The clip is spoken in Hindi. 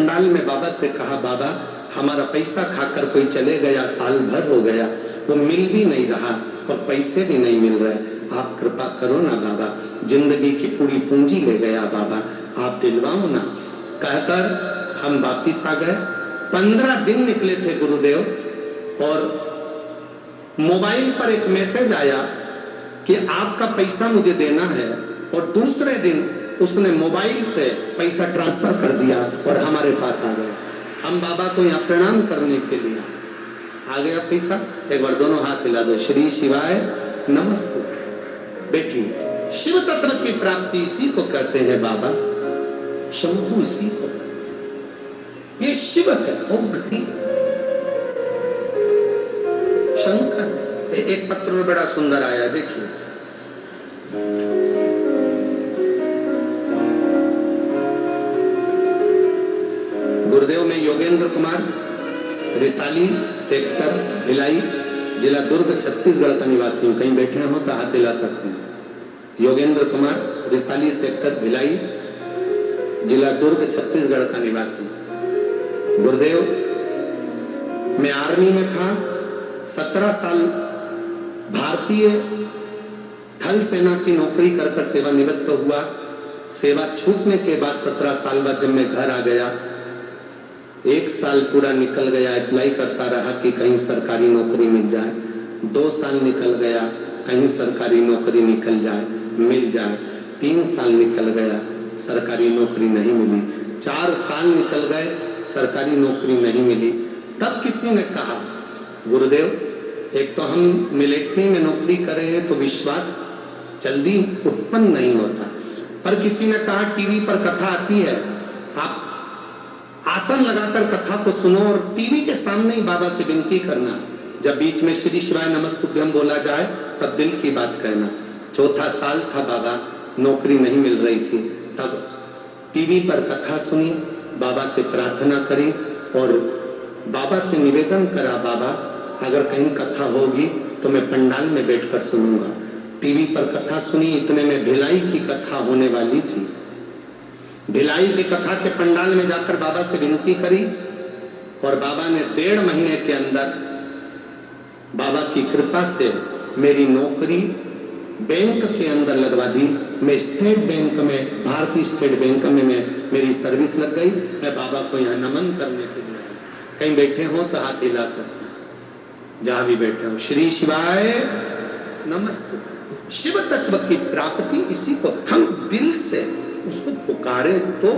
पंडाल में बाबा से कहा, बाबा हमारा पैसा खाकर कोई चले गया, साल भर हो गया, वो मिल भी नहीं रहा और पैसे भी नहीं मिल रहे, आप कृपा करो ना बाबा, जिंदगी की पूरी पूंजी ले गया बाबा, आप दिलवाओ ना। कहकर हम वापिस आ गए। 15 दिन निकले थे गुरुदेव और मोबाइल पर एक मैसेज आया कि आपका पैसा मुझे देना है, और दूसरे दिन उसने मोबाइल से पैसा ट्रांसफर कर दिया और हमारे पास आ गया। हम बाबा को यहाँ प्रणाम करने के लिए आ गया पैसा। एक बार दोनों हाथ हिला दो, श्री शिवाय नमस्ते। बैठिए। शिव तत्व की प्राप्ति इसी को कहते हैं बाबा, शंभु इसी को, ये शिव है, उग्र शंकर। एक पत्र में बड़ा सुंदर आया, देखिए। गुरुदेव में योगेंद्र कुमार, रिसाली सेक्टर भिलाई, जिला दुर्ग, छत्तीसगढ़ का निवासी हूं। कहीं बैठे हो तो हाथ हिला सकते हैं। योगेंद्र कुमार, रिसाली सेक्टर भिलाई, जिला दुर्ग, छत्तीसगढ़ का निवासी। गुरुदेव, मैं आर्मी में था, 17 साल भारतीय थल सेना की नौकरी कर कर सेवानिवृत्त हुआ। सेवा छूटने के बाद 17 साल बाद जब मैं घर आ गया, 1 साल पूरा निकल गया, अप्लाई करता रहा कि कहीं सरकारी नौकरी मिल जाए। 2 साल निकल गया, कहीं सरकारी नौकरी निकल जाए, मिल जाए। 3 साल निकल गया, सरकारी नौकरी नहीं मिली। 4 साल निकल गए, सरकारी नौकरी नहीं मिली। तब किसी ने कहा, गुरुदेव एक तो हम मिलिट्री में नौकरी कर रहे हैं तो विश्वास जल्दी उत्पन्न नहीं होता, पर किसी ने कहा टीवी पर कथा आती है, आप आसन लगाकर कथा को सुनो और टीवी के सामने ही बाबा से विनती करना, जब बीच में श्री शिवाय नमस्तुभ्यम बोला जाए तब दिल की बात कहना। 4था साल था बाबा, नौकरी नहीं मिल रही थी, तब टीवी पर कथा सुनी, बाबा से प्रार्थना करी और बाबा से निवेदन करा, बाबा अगर कहीं कथा होगी तो मैं पंडाल में बैठकर सुनूंगा। टीवी पर कथा सुनी, इतने में भिलाई की कथा होने वाली थी। भिलाई की कथा के पंडाल में जाकर बाबा से विनती करी और बाबा ने 1.5 महीने के अंदर बाबा की कृपा से मेरी नौकरी बैंक के अंदर लगवा दी। मैं स्टेट बैंक में, भारतीय स्टेट बैंक में मेरी सर्विस लग गई। मैं बाबा को यहाँ नमन करने के लिए, कहीं बैठे हो तो हाथ हिला सकते हैं, जहां भी बैठे हो। श्री शिवाय नमस्ते। शिव तत्व की प्राप्ति इसी को हम दिल से उसको पुकारे तो